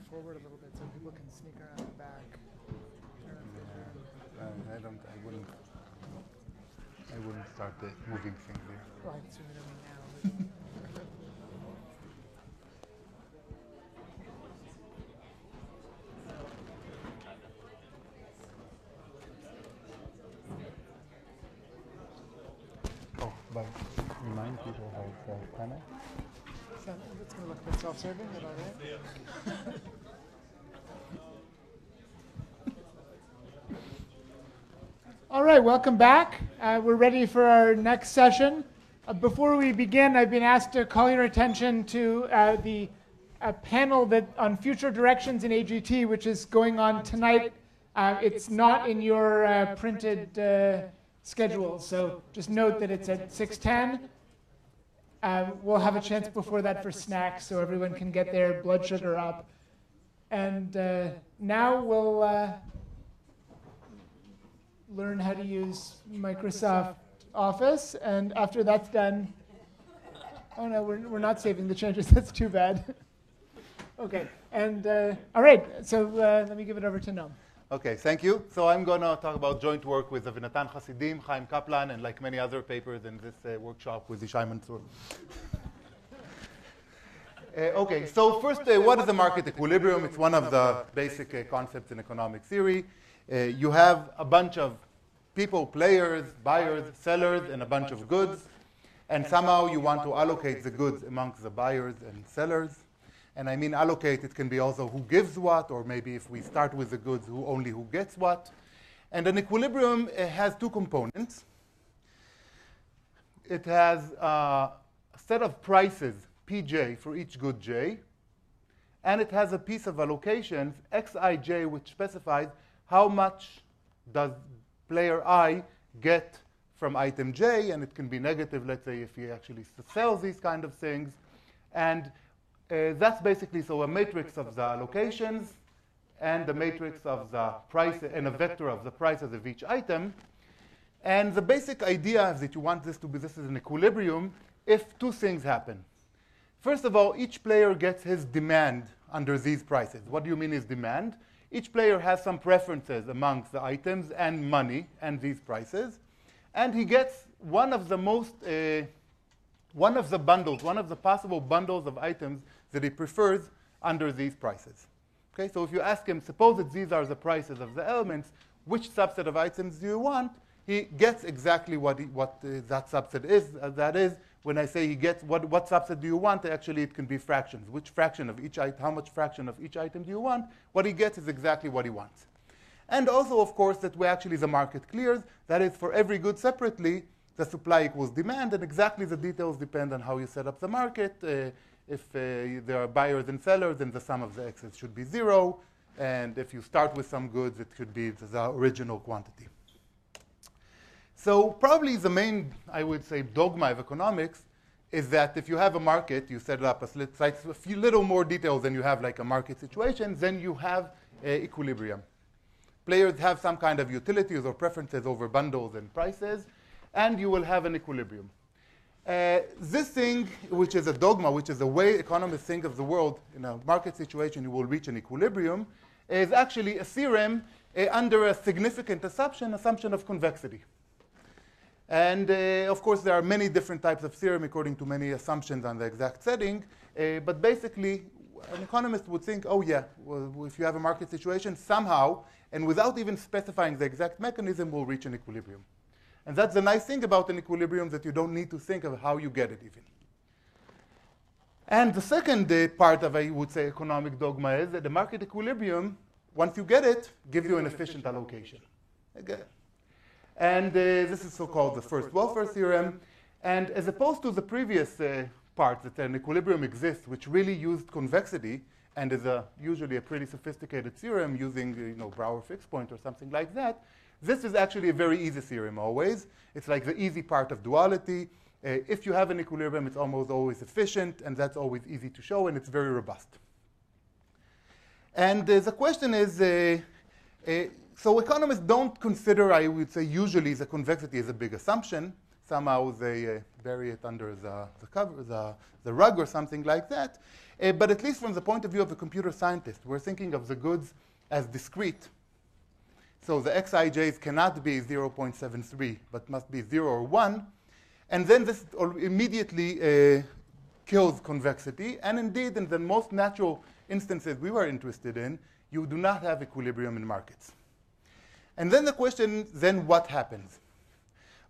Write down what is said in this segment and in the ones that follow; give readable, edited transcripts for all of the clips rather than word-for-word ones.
forward a little bit so people can sneak around the back. I wouldn't start the moving thing there. Well, I can zoom it in now. Oh, but remind people how the panel. So it's going to look a bit self-serving, is that all right? All right, welcome back. We're ready for our next session. Before we begin, I've been asked to call your attention to the panel that on future directions in AGT, which is going on tonight. It's not in your printed schedule, so just note that it's at 6:10. We'll have a chance before that for snacks, so everyone can get their blood sugar up. And now we'll learn how to use Microsoft Office, and after that's done, oh no, we're not saving the changes. That's too bad. Okay, and all right, so let me give it over to Noam. Okay, thank you. So I'm going to talk about joint work with Avinatan Hasidim, Chaim Kaplan, and like many other papers in this workshop with Yishai Mansour. Okay, so first, what is the market equilibrium? It's one of the basic concepts in economic theory. You have a bunch of people, players, buyers, sellers, and a bunch of goods. And somehow you want to allocate the goods amongst the buyers and sellers. And I mean allocate, it can be also who gives what, or maybe if we start with the goods, who gets what. And an equilibrium has two components. It has a set of prices, Pj, for each good j. And it has a piece of allocations, Xij, which specifies how much does player I get from item j, and it can be negative, let's say, if he actually sells these kind of things. And that's basically so a matrix of the allocations and the matrix of the price and a vector of the prices of each item. And the basic idea is that you want this to be, this is an equilibrium if two things happen. First of all, each player gets his demand under these prices. What do you mean his demand? Each player has some preferences amongst the items and money and these prices. And he gets one of the most, one of the bundles, one of the possible bundles of items that he prefers under these prices. Okay, so if you ask him, suppose that these are the prices of the elements, which subset of items do you want? He gets exactly what that subset is. That is, when I say he gets what subset do you want, actually it can be fractions. Which fraction of each item, how much fraction of each item do you want? What he gets is exactly what he wants. And also, of course, that way actually the market clears. That is, for every good separately, the supply equals demand, and exactly the details depend on how you set up the market. If there are buyers and sellers, then the sum of the x's should be 0. And if you start with some goods, it could be the original quantity. So probably the main, I would say, dogma of economics is that if you have a market, you set it up a few little more details than you have like a market situation, then you have equilibrium. Players have some kind of utilities or preferences over bundles and prices, and you will have an equilibrium. This thing, which is a dogma, which is the way economists think of the world, in a market situation you will reach an equilibrium, is actually a theorem under a significant assumption of convexity. And of course, there are many different types of theorem according to many assumptions on the exact setting. But basically, an economist would think, oh yeah, well, if you have a market situation, somehow, and without even specifying the exact mechanism, we'll reach an equilibrium. And that's the nice thing about an equilibrium, that you don't need to think of how you get it even. And the second part of, I would say, economic dogma is that the market equilibrium, once you get it, gives you an efficient allocation. Again. And this is so-called the first welfare theorem. And as opposed to the previous part, that an equilibrium exists, which really used convexity, and is usually a pretty sophisticated theorem using Brouwer fixed point or something like that, this is actually a very easy theorem always. It's like the easy part of duality. If you have an equilibrium, it's almost always efficient, and that's always easy to show, and it's very robust. And the question is, so economists don't consider, I would say, usually the convexity is a big assumption. somehow they bury it under the cover, the rug or something like that. But at least from the point of view of a computer scientist, we're thinking of the goods as discrete. So the xij's cannot be 0.73, but must be 0 or 1. And then this immediately kills convexity. And indeed, in the most natural instances we were interested in, you do not have equilibrium in markets. And then the question, then what happens?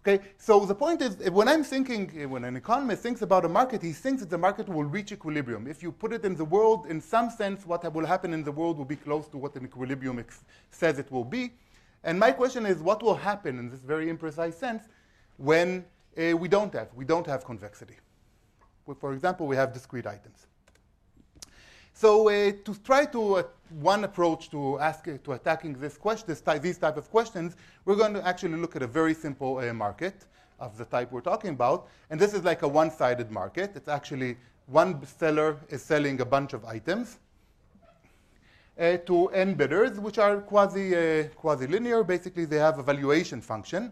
Okay, so the point is, when I'm thinking, when an economist thinks about a market, he thinks that the market will reach equilibrium. If you put it in the world, in some sense, what will happen in the world will be close to what an equilibrium says it will be. And my question is, what will happen in this very imprecise sense when we don't have convexity? Well, for example, we have discrete items. So to try to, one approach to attacking this question, these type of questions, we're going to actually look at a very simple market of the type we're talking about. And this is like a one-sided market. It's actually one seller is selling a bunch of items to n bidders, which are quasi-linear. Basically, they have a valuation function.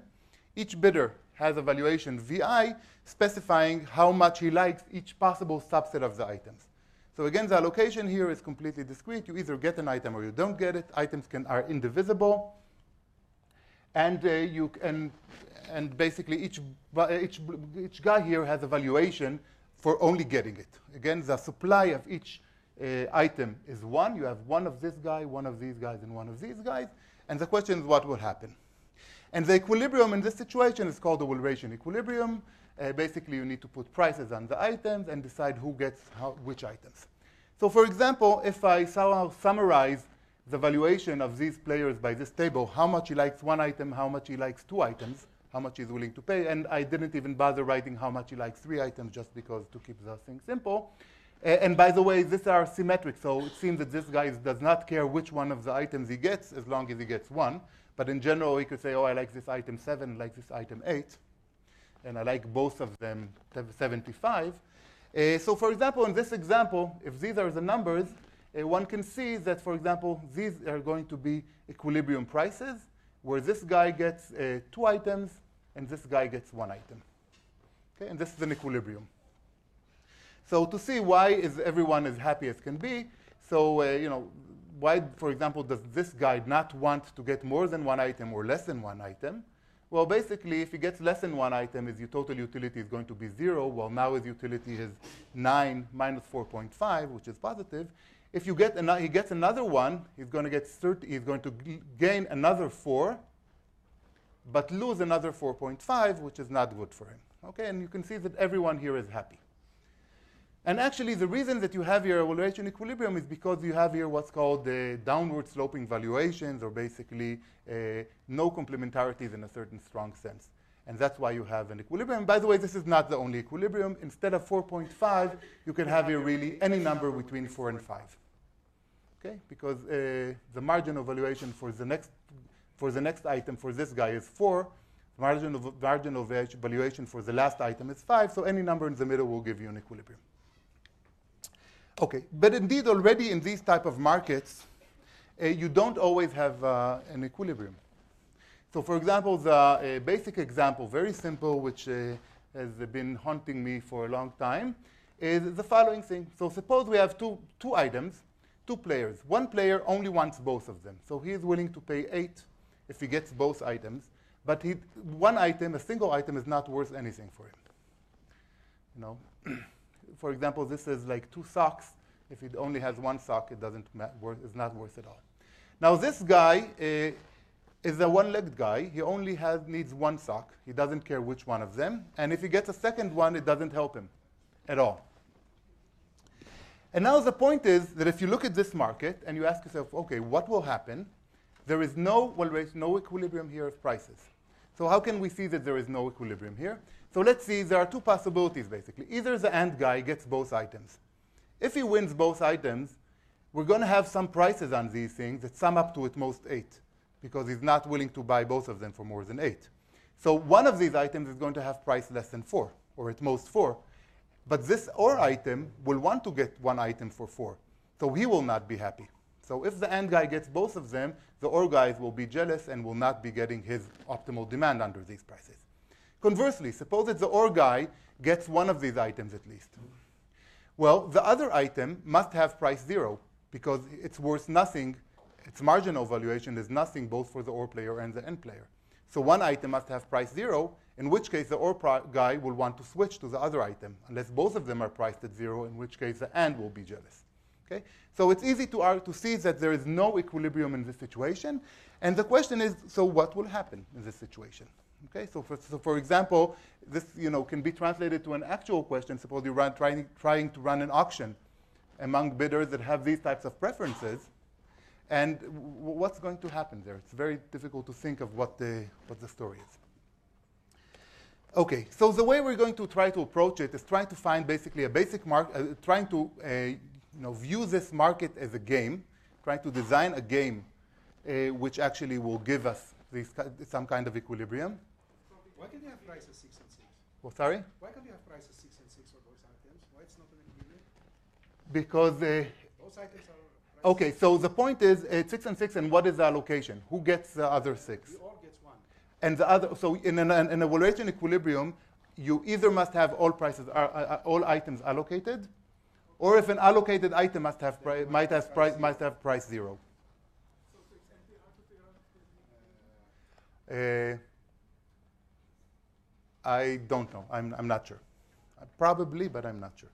Each bidder has a valuation vi specifying how much he likes each possible subset of the items. So again, the allocation here is completely discrete. You either get an item or you don't get it. Items are indivisible. And basically each guy here has a valuation for only getting it. Again, the supply of each item is 1. You have one of this guy, one of these guys, and one of these guys. And the question is what will happen. And the equilibrium in this situation is called the Walrasian equilibrium. Basically, you need to put prices on the items and decide who gets which items. So for example, if I somehow summarize the valuation of these players by this table, how much he likes one item, how much he likes 2 items, how much he's willing to pay, and I didn't even bother writing how much he likes 3 items just because to keep the thing simple. And by the way, these are symmetric, so it seems that this guy does not care which one of the items he gets as long as he gets 1. But in general, we could say, oh, I like this item 7, I like this item 8. And I like both of them 75. So for example, in this example, if these are the numbers, one can see that, for example, these are going to be equilibrium prices, where this guy gets 2 items and this guy gets 1 item. Okay? And this is an equilibrium. So to see why is everyone as happy as can be, so why, for example, does this guy not want to get more than 1 item or less than 1 item? Well, basically, if he gets less than 1 item, his total utility is going to be 0. Well, now his utility is 9 minus 4.5, which is positive. If he gets another one, he's going to get 30. He's going to gain another 4, but lose another 4.5, which is not good for him. Okay, and you can see that everyone here is happy. And actually, the reason that you have here a Walrasian equilibrium is because you have here what's called the downward sloping valuations, or basically no complementarities in a certain strong sense. And that's why you have an equilibrium. By the way, this is not the only equilibrium. Instead of 4.5, you can have here really any number between 4 and 5. Okay? Because the margin of valuation for the next item for this guy is 4. Margin of valuation for the last item is 5. So any number in the middle will give you an equilibrium. Okay, but indeed already in these type of markets, you don't always have an equilibrium. So for example, the basic example, very simple, which has been haunting me for a long time, is the following thing. So suppose we have two items, 2 players. One player only wants both of them. So he is willing to pay 8 if he gets both items. But one item, a single item, is not worth anything for him. For example, this is like 2 socks. If it only has 1 sock, it's not worth it all. Now this guy is a one-legged guy. He only needs 1 sock. He doesn't care which one of them. And if he gets a second one, it doesn't help him at all. And now the point is that if you look at this market and you ask yourself, okay, what will happen? There is no equilibrium here of prices. So how can we see that there is no equilibrium here? So let's see, there are 2 possibilities, basically. Either the AND guy gets both items. If he wins both items, we're going to have some prices on these things that sum up to at most 8, because he's not willing to buy both of them for more than 8. So one of these items is going to have price less than 4, or at most 4. But this OR item will want to get 1 item for 4. So he will not be happy. So if the AND guy gets both of them, the OR guys will be jealous and will not be getting his optimal demand under these prices. Conversely, suppose that the OR guy gets one of these items at least. Well, the other item must have price 0 because it's worth nothing. Its marginal valuation is nothing both for the OR player and the AND player. So one item must have price 0, in which case the OR guy will want to switch to the other item, unless both of them are priced at 0, in which case the AND will be jealous. Okay? So it's easy to see that there is no equilibrium in this situation. And the question is, so what will happen in this situation? Okay, so for example, this can be translated to an actual question. Suppose you're trying to run an auction among bidders that have these types of preferences. And what's going to happen there? It's very difficult to think of what the story is. Okay, so the way we're going to try to approach it is trying to find basically a basic market, trying to view this market as a game, trying to design a game which actually will give us some kind of equilibrium. Why can't you have prices 6 and 6? Well, sorry? Why can't you have prices 6 and 6 for those items? Why it's not an equilibrium? Because those items are. Okay, so the point is 6 and 6, and what is the allocation? Who gets the other 6? The OR gets 1. And the other, so in an evaluation equilibrium, you either must have all items allocated, or if an allocated item might have price 0. I don't know. I'm not sure. Probably, but I'm not sure.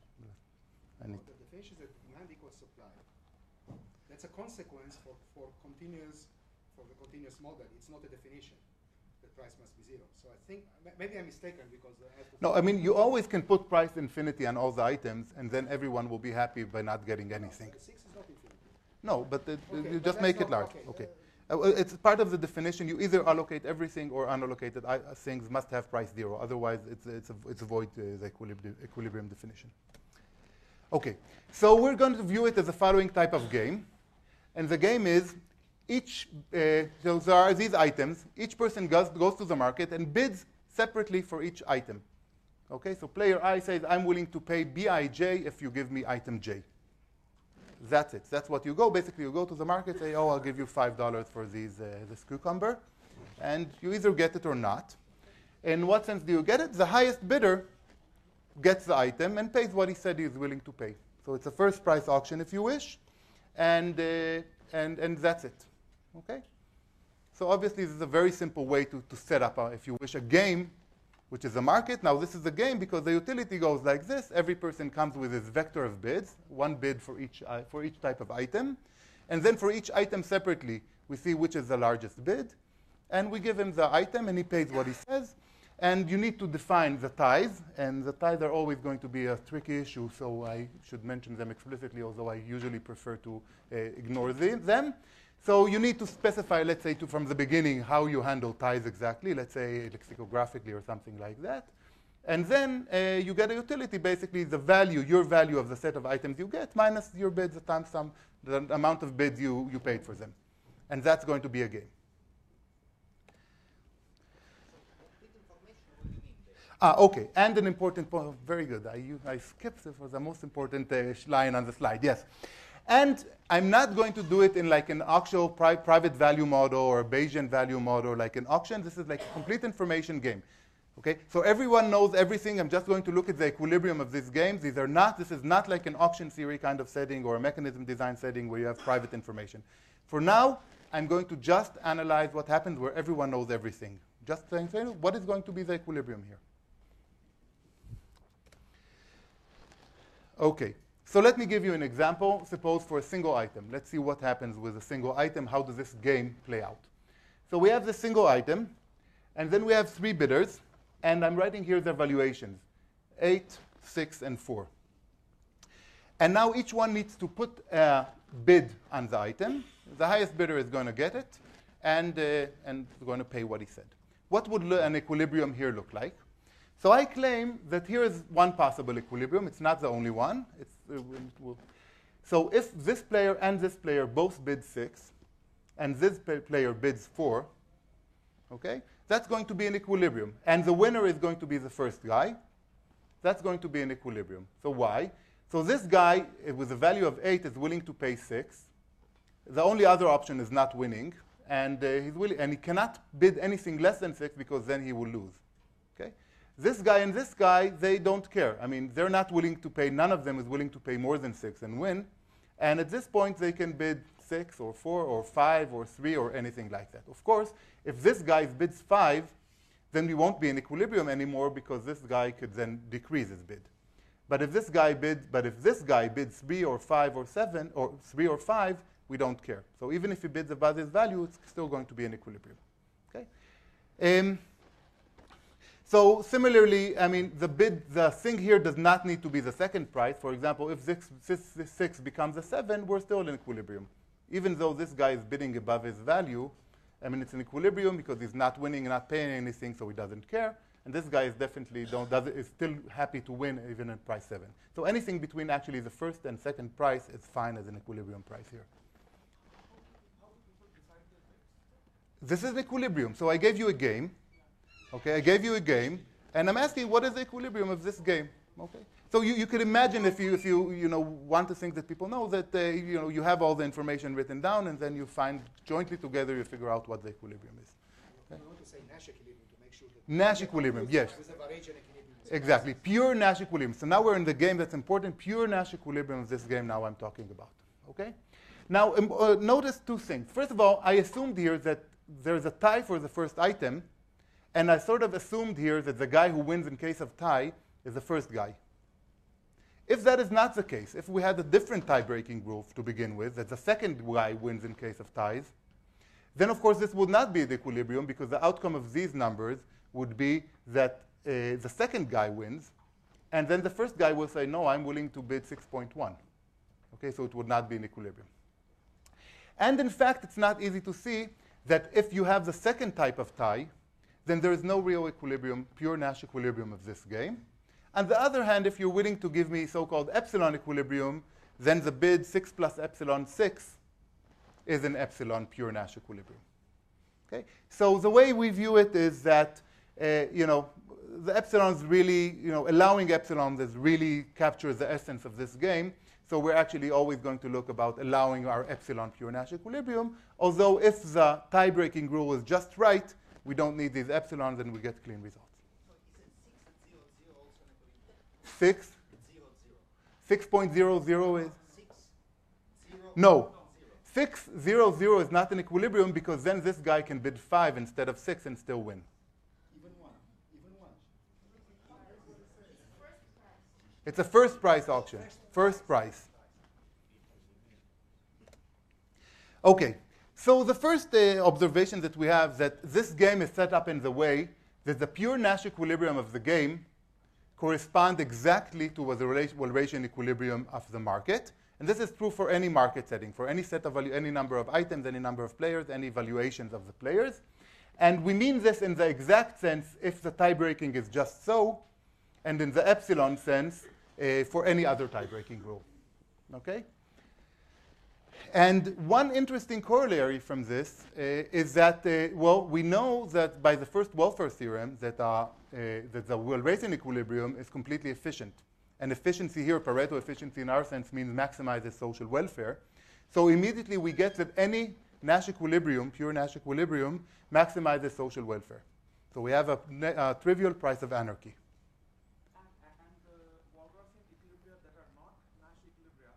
The definition is that demand equals supply. That's a consequence for the continuous model. It's not a definition. The price must be 0. So I think maybe I'm mistaken because I have to. No, I mean you always can put price infinity on all the items, and then everyone will be happy by not getting anything. No, 6 is not infinity. No, but you but just make it large. Okay. It's part of the definition. You either allocate everything or unallocated things must have price 0. Otherwise, it's avoid the equilibrium definition. Okay, so we're going to view it as the following type of game. And the game is so there are these items. Each person goes to the market and bids separately for each item. Okay, so player I says, I'm willing to pay Bij if you give me item J. That's it. That's what you go. Basically, you go to the market, say, oh, I'll give you $5 for this cucumber. And you either get it or not. In what sense do you get it? The highest bidder gets the item and pays what he said he is willing to pay. So it's a first price auction, if you wish. And that's it. Okay? So obviously, this is a very simple way to set up, if you wish, a game, which is a market. Now, this is a game because the utility goes like this. Every person comes with his vector of bids, one bid for each type of item. And then for each item separately, we see which is the largest bid. And we give him the item, and he pays what he says. And you need to define the ties. And the ties are always going to be a tricky issue, so I should mention them explicitly, although I usually prefer to ignore them. So you need to specify, let's say, from the beginning, how you handle ties exactly, let's say lexicographically or something like that. And then you get a utility, basically the value, your value of the set of items you get, minus your bids times the amount of bids you paid for them. And that's going to be a game. Okay, and an important point, very good. I skipped it for the most important line on the slide, yes. And I'm not going to do it in like an actual private value model or a Bayesian value model like an auction. This is like a complete information game. Okay, so everyone knows everything. I'm just going to look at the equilibrium of these games. This is not like an auction theory kind of setting or a mechanism design setting where you have private information. For now, I'm going to just analyze what happens where everyone knows everything. Just saying, what is going to be the equilibrium here? Okay. So let me give you an example. Suppose for a single item. Let's see what happens with a single item. How does this game play out? So we have the single item, and then we have 3 bidders, and I'm writing here their valuations, 8, 6, and 4. And now each one needs to put a bid on the item. The highest bidder is going to get it, and going to pay what he said. What would an equilibrium here look like? So I claim that here is one possible equilibrium. It's not the only one. So if this player and this player both bid 6, and this player bids 4, okay, that's going to be an equilibrium. And the winner is going to be the first guy. That's going to be an equilibrium. So why? So this guy with a value of 8 is willing to pay 6. The only other option is not winning. And he cannot bid anything less than 6 because then he will lose. Okay? This guy and this guy, they don't care. I mean, they're not willing to pay, none of them is willing to pay more than 6 and win. And at this point, they can bid 6 or 4 or 5 or 3 or anything like that. Of course, if this guy bids 5, then we won't be in equilibrium anymore because this guy could then decrease his bid. But if this guy bids 3 or 5 or 7 or 3 or 5, we don't care. So even if he bids above his value, it's still going to be in equilibrium. Okay? So similarly, I mean, the thing here does not need to be the second price. For example, if this 6 becomes a 7, we're still in equilibrium. Even though this guy is bidding above his value, I mean, it's in equilibrium because he's not winning and not paying anything, so he doesn't care. And this guy is definitely is still happy to win even at price 7. So anything between actually the first and second price is fine as an equilibrium price here. This is equilibrium. So I gave you a game. Okay, I gave you a game, and I'm asking what is the equilibrium of this game. Okay, so you could imagine if you want to think that people know that you have all the information written down, and then you find jointly together you figure out what the equilibrium is. Okay? I want to say Nash equilibrium to make sure that Nash equilibrium, yes. Exactly, pure Nash equilibrium. So now we're in the game that's important. Pure Nash equilibrium is this game now I'm talking about. Okay. Now notice two things. First of all, I assumed here that there's a tie for the first item. And I sort of assumed here that the guy who wins in case of tie is the first guy. If that is not the case, if we had a different tie-breaking rule to begin with, that the second guy wins in case of ties, then of course this would not be the equilibrium because the outcome of these numbers would be that the second guy wins, and then the first guy will say, no, I'm willing to bid 6.1. Okay, so it would not be in equilibrium. And in fact, it's not easy to see that if you have the second type of tie, then there is no real equilibrium, pure Nash equilibrium of this game. On the other hand, if you're willing to give me so-called epsilon equilibrium, then the bid 6 plus epsilon 6 is an epsilon pure Nash equilibrium. Okay? So the way we view it is that the epsilons really, allowing epsilon is really captures the essence of this game. So we're actually always going to look about allowing our epsilon pure Nash equilibrium, although if the tie-breaking rule is just right, we don't need these epsilons and we get clean results. So is it 6 and 0, 0 also 6? an equilibrium? 6.00 is? 6, 0, No. 0. 6.00 is not an equilibrium because then this guy can bid 5 instead of 6 and still win. Even one. It's a first price auction. First price. Okay. So the first observation that we have that this game is set up in the way that the pure Nash equilibrium of the game corresponds exactly to the Walrasian equilibrium of the market. And this is true for any market setting, for any set of any number of items, any number of players, any valuations of the players. And we mean this in the exact sense if the tie-breaking is just so, and in the epsilon sense for any other tie-breaking rule. Okay? And one interesting corollary from this is that, we know that by the first welfare theorem that the Walrasian equilibrium is completely efficient. And efficiency here, Pareto efficiency in our sense, means maximizes social welfare. So immediately we get that any Nash equilibrium, pure Nash equilibrium, maximizes social welfare. So we have a trivial price of anarchy. And the Walrasian equilibria that are not Nash equilibria,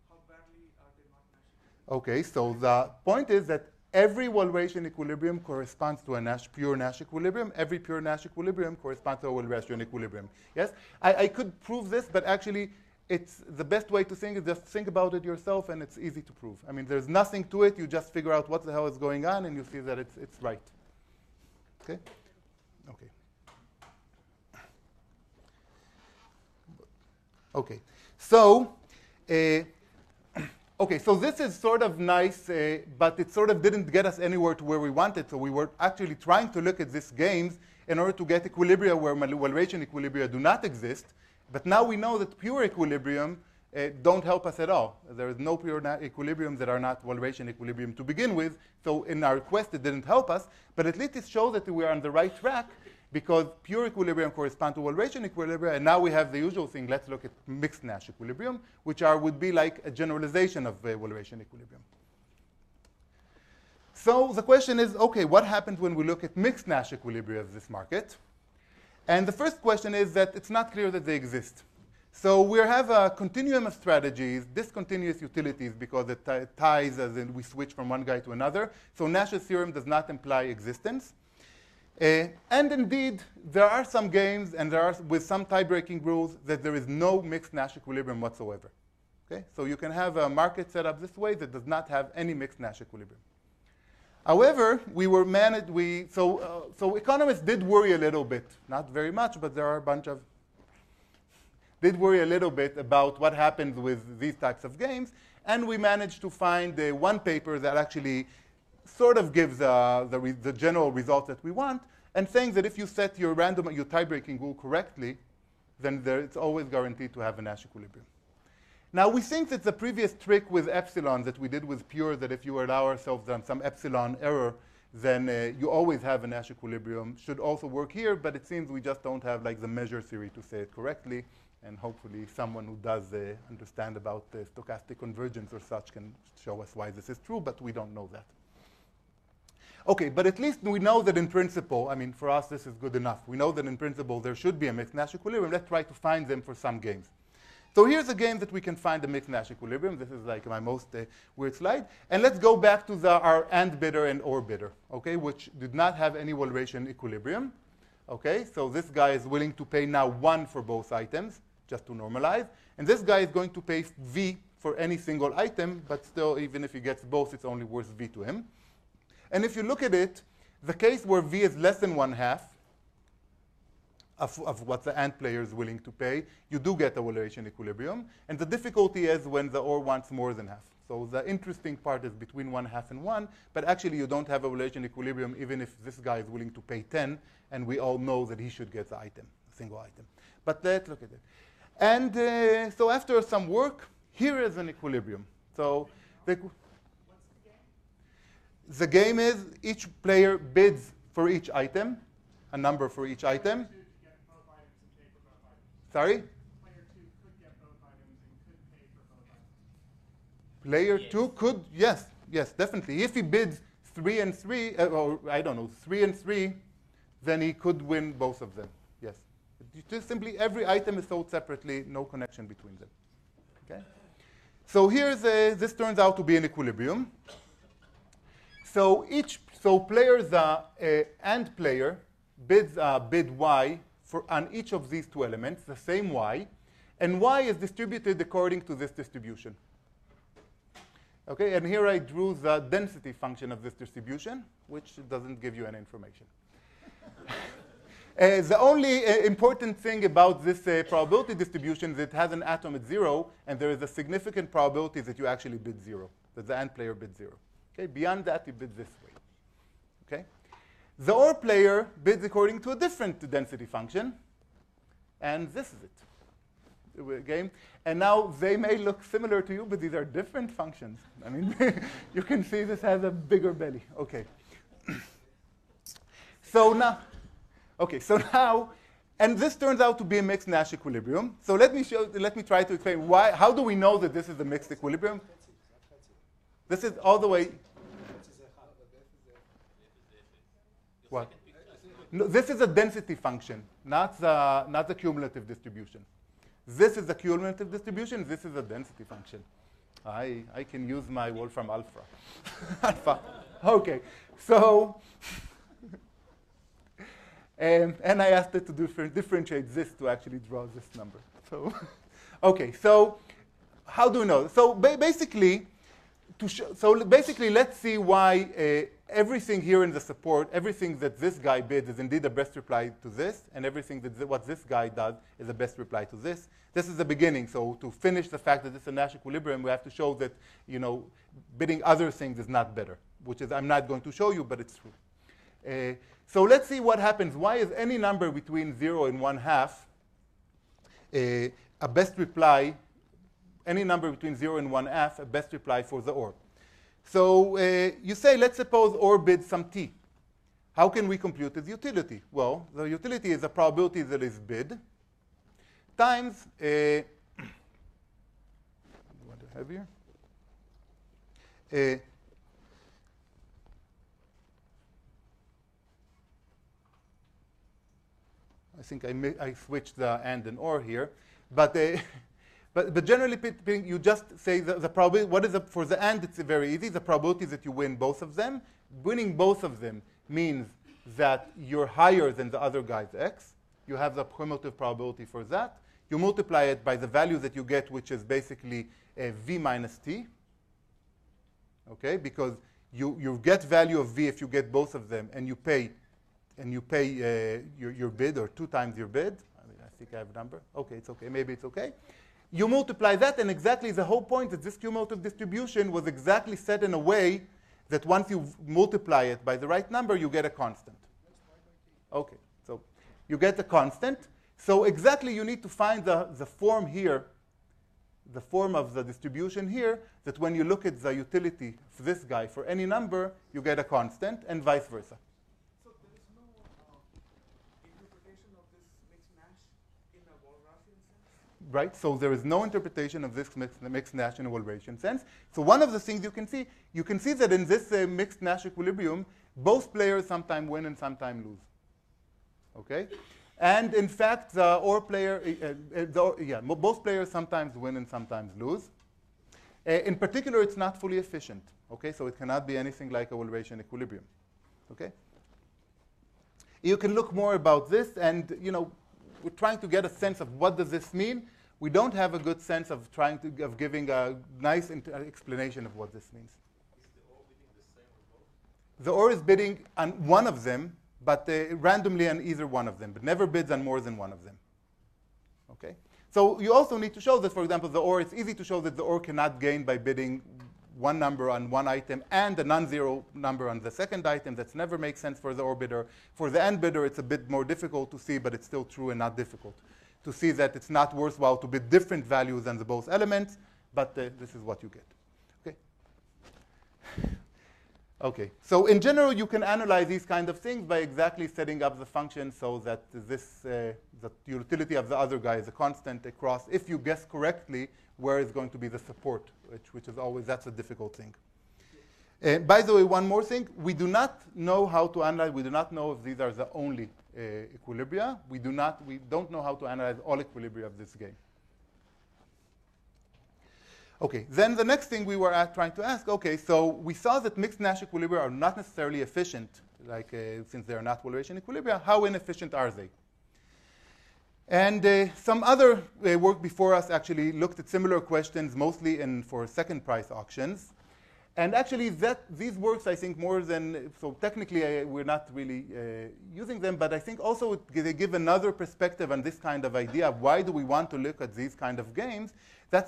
how badly are they not Nash equilibria? Okay, so the point is that every Walrasian equilibrium corresponds to a pure Nash equilibrium. Every pure Nash equilibrium corresponds to a Walrasian equilibrium. Yes? I could prove this, but actually it's the best way to think is just think about it yourself, and it's easy to prove. I mean, there's nothing to it. You just figure out what the hell is going on, and you see that it's right. Okay? Okay. Okay. So, okay, so this is sort of nice, but it sort of didn't get us anywhere to where we wanted. So we were actually trying to look at these games in order to get equilibria where Walrasian equilibria do not exist. But now we know that pure equilibrium don't help us at all. There is no pure equilibriums that are not Walrasian equilibrium to begin with. So in our quest, it didn't help us. But at least it shows that we are on the right track because pure equilibrium corresponds to Walrasian equilibria. And now we have the usual thing. Let's look at mixed Nash equilibrium, which would be like a generalization of Walrasian equilibrium. So the question is, OK, what happens when we look at mixed Nash equilibria of this market? And the first question is that it's not clear that they exist. So we have a continuum of strategies, discontinuous utilities, because it ties as in we switch from one guy to another. So Nash's theorem does not imply existence. And indeed, there are some games, and there are with some tie-breaking rules, that there is no mixed Nash equilibrium whatsoever. Okay? So you can have a market set up this way that does not have any mixed Nash equilibrium. However, so economists did worry a little bit, not very much, but there are a bunch of did worry a little bit about what happens with these types of games, and we managed to find one paper that actually sort of gives the general result that we want, and saying that if you set your tie-breaking rule correctly, then it's always guaranteed to have a Nash equilibrium. Now, we think that the previous trick with epsilon that we did with pure, that if you allow ourselves some epsilon error, then you always have a Nash equilibrium, should also work here, but it seems we just don't have like the measure theory to say it correctly. And hopefully someone who does understand about stochastic convergence or such can show us why this is true, but we don't know that. OK, but at least we know that in principle, I mean, for us this is good enough. We know that in principle there should be a mixed Nash equilibrium. Let's try to find them for some games. So here's a game that we can find a mixed Nash equilibrium. This is like my most weird slide. And let's go back to our AND bidder and OR bidder, OK, which did not have any Walrasian equilibrium. OK, so this guy is willing to pay now 1 for both items, just to normalize. And this guy is going to pay V for any single item, but still, even if he gets both, it's only worth V to him. And if you look at it, the case where V is less than 1/2 of what the AND player is willing to pay, you do get a Walrasian equilibrium. And the difficulty is when the OR wants more than half. So the interesting part is between 1/2 and 1, but actually you don't have a Walrasian equilibrium even if this guy is willing to pay 10, and we all know that he should get the item, a single item. But let's look at it. And so after some work, here is an equilibrium. So the game is each player bids for each item, a number for each item. Sorry? Player 2 could get both items and could pay for both items. Player 2 could, yes, definitely. If he bids 3 and 3, or I don't know, 3 and 3, then he could win both of them. Yes. Just simply every item is sold separately, no connection between them. Okay? So here's this turns out to be an equilibrium. So players AND player bids bid Y on each of these two elements, the same Y, and Y is distributed according to this distribution. Okay, and here I drew the density function of this distribution, which doesn't give you any information. The only important thing about this probability distribution is it has an atom at 0, and there is a significant probability that you actually bid 0, that the AND player bids 0. Okay? Beyond that, you bid this way. Okay? The OR player bids according to a different density function, and this is it. Game. And now they may look similar to you, but these are different functions. I mean, you can see this has a bigger belly. Okay. So now, and this turns out to be a mixed Nash equilibrium. So let me try to explain why. How do we know that this is a mixed equilibrium? This is all the way. What? No, this is a density function, not the cumulative distribution. This is the cumulative distribution. This is a density function. I can use my Wolfram alpha. Alpha. Okay. So, and I asked it to differentiate this to actually draw this number. So, okay. So, how do we know? So basically, let's see why everything here in the support, everything that this guy bids is indeed a best reply to this, and everything that what this guy does is a best reply to this. This is the beginning. So to finish the fact that this is a Nash equilibrium, we have to show that bidding other things is not better, which is I'm not going to show you, but it's true. So let's see what happens. Why is any number between 0 and 1/2 a best reply? Any number between 0 and 1/2 a best reply for the OR. So you say, let's suppose OR bids some T. How can we compute its utility? Well, the utility is a probability that is bid times you want to have here? I think I switched the and and or here. But, but generally speaking, you just say the probability, what is for the and, it's very easy. The probability is that you win both of them. Winning both of them means that you're higher than the other guy's x. You have the cumulative probability for that. You multiply it by the value that you get, which is basically v minus t. Okay, because you get value of v if you get both of them, and you pay your bid, or 2 times your bid. I think I have a number. Okay, it's okay. Maybe it's okay. You multiply that, and exactly the whole point that this cumulative distribution was exactly set in a way that once you multiply it by the right number, you get a constant. Okay, so you get a constant. So exactly you need to find the form here, the form of the distribution here, that when you look at the utility of this guy for any number, you get a constant, and vice versa. So there is no interpretation of this mixed Nash in a Walrasian sense? Right, so there is no interpretation of this mixed Nash in a Walrasian sense. So one of the things you can see that in this mixed Nash equilibrium, both players sometimes win and sometimes lose. Okay? And in fact, the OR player, both players sometimes win and sometimes lose. In particular, it's not fully efficient. Okay, so it cannot be anything like a Walrasian equilibrium. Okay, you can look more about this, and we're trying to get a sense of what does this mean. We don't have a good sense of giving a nice explanation of what this means. Is the OR bidding the same on both? The OR is bidding on one of them, but randomly on either one of them, but never bids on more than one of them. Okay? So you also need to show that, for example, the OR, it's easy to show that the OR cannot gain by bidding one number on one item and a non-zero number on the second item. That never makes sense for the OR bidder. For the AND bidder, it's a bit more difficult to see, but it's still true and not difficult to see that it's not worthwhile to bid different values on the both elements, but this is what you get. Okay? Okay, so in general, you can analyze these kind of things by exactly setting up the function so that the utility of the other guy is a constant across, if you guess correctly, where is going to be the support, which is always, that's a difficult thing. By the way, one more thing, we do not know how to analyze, we do not know if these are the only equilibria. We don't know how to analyze all equilibria of this game. Okay, then the next thing we were trying to ask, okay, so we saw that mixed Nash equilibria are not necessarily efficient, like since they are not Walrasian equilibria, how inefficient are they? And some other work before us actually looked at similar questions, mostly for second price auctions. And actually, these works, I think, more than, so technically we're not really using them, but I think also they give another perspective on this kind of idea. Why do we want to look at these kind of games?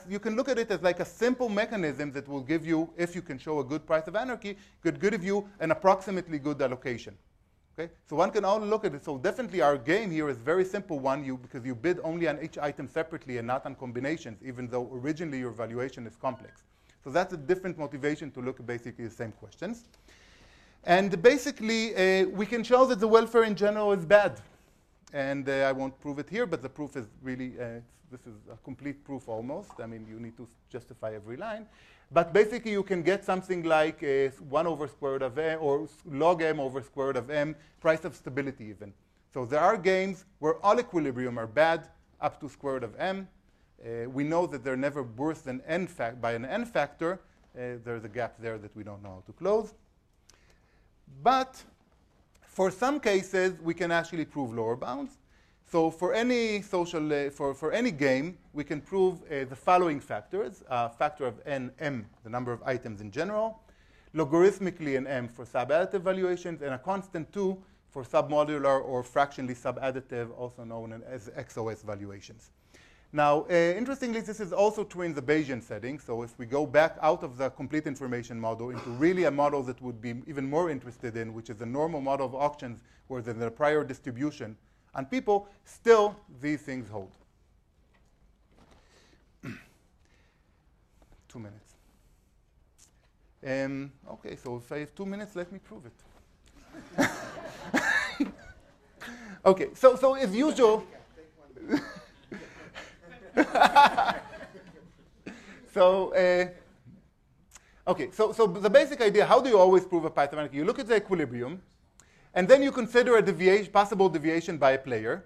You can look at it as like a simple mechanism that will give you, if you can show a good price of anarchy, could give you an approximately good allocation. Okay? So one can all look at it. So definitely our game here is a very simple one because you bid only on each item separately and not on combinations, even though originally your valuation is complex. So that's a different motivation to look at basically the same questions. And basically, we can show that the welfare in general is bad. And I won't prove it here, but the proof is really, this is a complete proof almost. I mean, you need to justify every line. But basically, you can get something like 1 over square root of m, or log m over square root of m, price of stability even. So there are games where all equilibrium are bad, up to square root of m. We know that they're never worse than n by an n factor. There's a gap there that we don't know how to close. But for some cases, we can actually prove lower bounds. So for any for any game, we can prove the following factors: factor of n, m, the number of items in general, logarithmically in m for subadditive valuations, and a constant 2 for submodular or fractionally subadditive, also known as XOS valuations. Now, interestingly, this is also true in the Bayesian setting. So if we go back out of the complete information model into really a model that would be even more interested in, which is a normal model of auctions where there's a prior distribution on people, still these things hold. 2 minutes. Okay, so if I have 2 minutes, let me prove it. Okay, so as usual, so the basic idea, how do you always prove a Python anarchy? You look at the equilibrium, and then you consider a possible deviation by a player.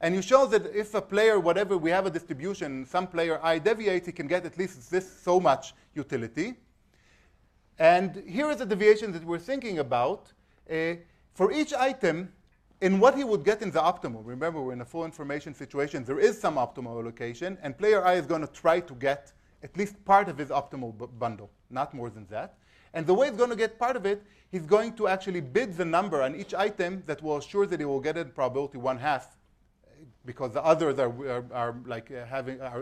And you show that if a player, whatever, we have a distribution, some player I deviates, he can get at least this so much utility. And here is a deviation that we're thinking about. For each item, in what he would get in the optimal, remember we're in a full information situation, there is some optimal allocation, and player I is going to try to get at least part of his optimal bundle, not more than that. And the way he's going to get part of it, he's going to actually bid the number on each item that will assure that he will get it in probability 1/2, because the others are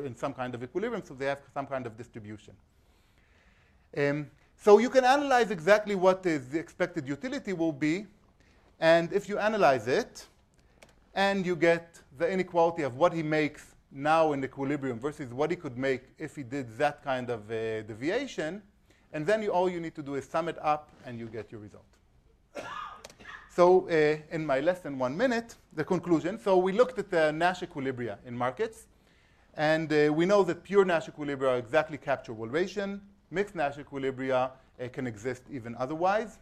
in some kind of equilibrium, so they have some kind of distribution. So you can analyze exactly what the expected utility will be. And if you analyze it, and you get the inequality of what he makes now in equilibrium versus what he could make if he did that kind of deviation, and then all you need to do is sum it up, and you get your result. So in my less than 1 minute, the conclusion. So we looked at the Nash equilibria in markets. And we know that pure Nash equilibria are exactly capturable Ration. Mixed Nash equilibria can exist even otherwise.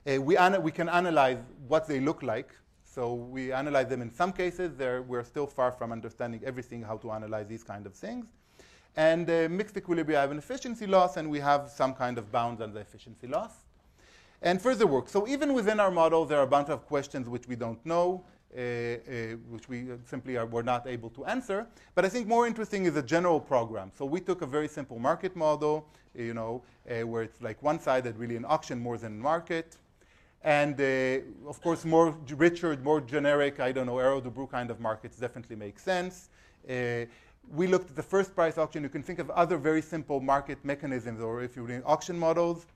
We can analyze what they look like. So we analyze them in some cases. We're still far from understanding everything, how to analyze these kind of things. And mixed equilibria have an efficiency loss, and we have some kind of bounds on the efficiency loss. And further work. So even within our model, there are a bunch of questions which we don't know, which we simply were not able to answer. But I think more interesting is a general program. So we took a very simple market model, where it's like one-sided, really an auction more than market. And of course, more richer, more generic, Arrow de Brew kind of markets definitely make sense. We looked at the first price auction. You can think of other very simple market mechanisms, or if you're doing auction models.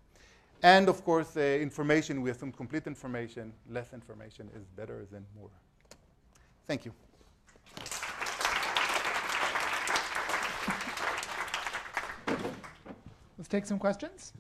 And of course, information, we assume complete information. Less information is better than more. Thank you. Let's take some questions.